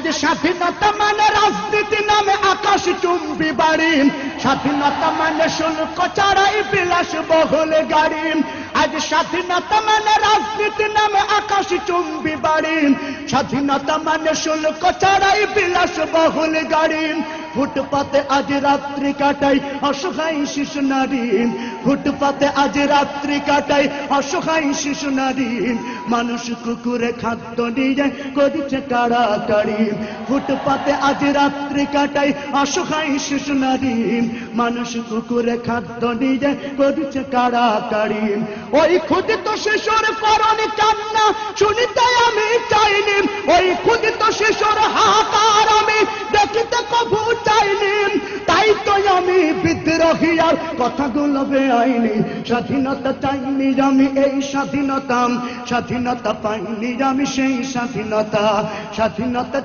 আজ স্বাধীনতা মানে রাজনীতি নামে আকাশ চুম্বি বাড়ি, স্বাধীনতা মানে শুল্ক ছাড়াই বিলাস বহুল গাড়ি। আজ স্বাধীনতা মানে রাজনীতি নামে আকাশ চুম্বি বাড়ি, স্বাধীনতা মানে শুল্ক ছাড়াই বিলাস বহুল গাড়ি। ফুটপাতে আজ রাত্রি কাটাই অসহায় শিশু নারী, ফুটপাতে আজ রাত্রি কাটাই অসহায় শিশু নারী। মানুষ কুকুরে খাদ্য নিয়ে করেছে কাড়াকাড়ি, ফুটপাতে আজ রাত্রি কাটাই অসহায় শিশু নারী। মানুষ কুকুরে খাদ্য নিয়ে করেছে কাড়াকাড়ি। ওই ক্ষুদিত শিশুর করণে কান্না শুনিতে আমি চাইনি, ওই ক্ষুদিত শিশুর হাহাকার আমি দেখিতে কভু চাইনি। তাই তো আমি বিদ্রোহী আর কথাগুলো বেআইনি। স্বাধীনতা চাইনি আমি এই স্বাধীনতা, স্বাধীনতা পাইনি আমি সেই স্বাধীনতা, স্বাধীনতা